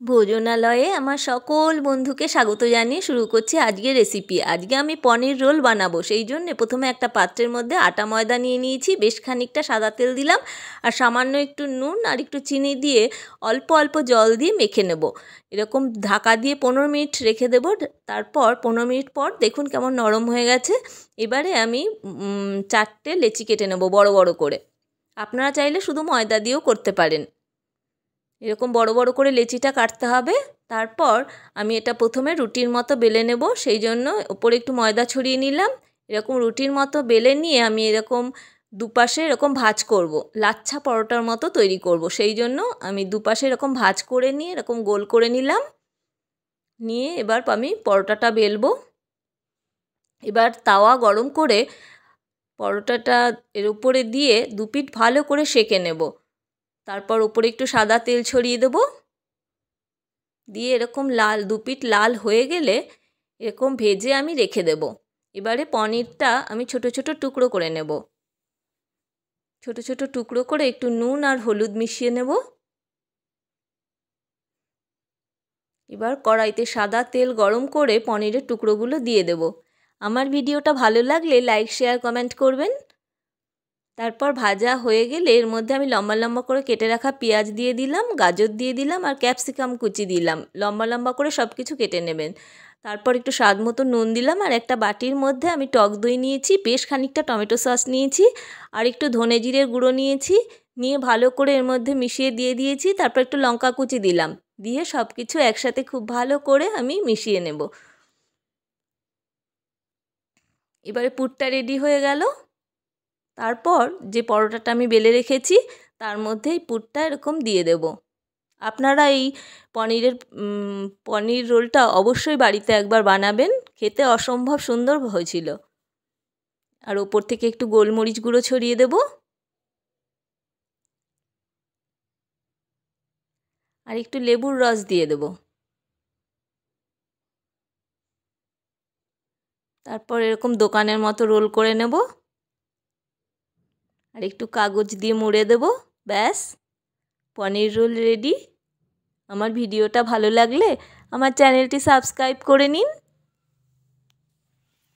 ভোজনালয়ে আমার সকল বন্ধুকে স্বাগত জানিয়ে শুরু করছি আজকের রেসিপি। আজকে আমি পনির রোল বানাবো। সেই জন্য প্রথমে একটা পাত্রের মধ্যে আটা ময়দা নিয়ে নিয়েছি, বেশ খানিকটা সাদা তেল দিলাম আর সামান্য একটু নুন আর একটু চিনি দিয়ে অল্প অল্প জল দিয়ে মেখে নেব। এরকম ঢাকা দিয়ে 15 মিনিট রেখে দেবো। তারপর 15 মিনিট পর দেখুন কেমন নরম হয়ে গেছে। এবারে আমি 4টে লেচি কেটে নেব বড় বড় করে। আপনারা চাইলে শুধু ময়দা দিয়েও করতে পারেন। এরকম বড় বড় করে লেচিটা কাটতে হবে। তারপর আমি এটা প্রথমে রুটির মতো বেলে নেব, সেই জন্য ওপরে একটু ময়দা ছড়িয়ে নিলাম। এরকম রুটির মতো বেলে নিয়ে আমি এরকম দুপাশে এরকম ভাঁজ করব, লাচ্ছা পরোটার মতো তৈরি করব। সেই জন্য আমি দুপাশে এরকম ভাঁজ করে নিয়ে এরকম গোল করে নিলাম। নিয়ে এবার আমি পরোটাটা বেলবো। এবার তাওয়া গরম করে পরোটাটা এর উপরে দিয়ে দুপিঠ ভালো করে সেঁকে নেব। তারপর উপরে একটু সাদা তেল ছড়িয়ে দেবো। দিয়ে এরকম দুপিঠ লাল হয়ে গেলে এরকম ভেজে আমি রেখে দেব। এবারে পনিরটা আমি ছোট ছোট টুকরো করে নেব। ছোট ছোট টুকরো করে একটু নুন আর হলুদ মিশিয়ে নেব। এবার কড়াইতে সাদা তেল গরম করে পনিরের টুকরোগুলো দিয়ে দেব। আমার ভিডিওটা ভালো লাগলে লাইক শেয়ার কমেন্ট করবেন। তারপর ভাজা হয়ে গেলে এর মধ্যে আমি লম্বা লম্বা করে কেটে রাখা পেঁয়াজ দিয়ে দিলাম, গাজর দিয়ে দিলাম আর ক্যাপসিকাম কুচি দিলাম। লম্বা লম্বা করে সব কিছু কেটে নেবেন। তারপর একটু স্বাদ মতো নুন দিলাম আর একটা বাটির মধ্যে আমি টক দই নিয়েছি, বেশ খানিকটা টমেটো সস নিয়েছি আর একটু ধনে জিরের গুঁড়ো নিয়েছি। নিয়ে ভালো করে এর মধ্যে মিশিয়ে দিয়ে দিয়েছি। তারপর একটু লঙ্কা কুচি দিলাম, দিয়ে সব কিছু একসাথে খুব ভালো করে আমি মিশিয়ে নেব। এবারে পুরটা রেডি হয়ে গেল। তারপর যে পরোটাটা আমি বেলে রেখেছি তার মধ্যে এই পুরটা এরকম দিয়ে দেব। আপনারা এই পনির রোলটা অবশ্যই বাড়িতে একবার বানাবেন, খেতে অসম্ভব সুন্দর হয়েছিল। আর ওপর থেকে একটু গোলমরিচ গুঁড়ো ছড়িয়ে দেব আর একটু লেবুর রস দিয়ে দেব। তারপর এরকম দোকানের মতো রোল করে নেব আর একটু কাগজ দিয়ে মুড়ে দেব। ব্যাস, পনির রোল রেডি। আমার ভিডিওটা ভালো লাগলে আমার চ্যানেলটি সাবস্ক্রাইব করে নিন।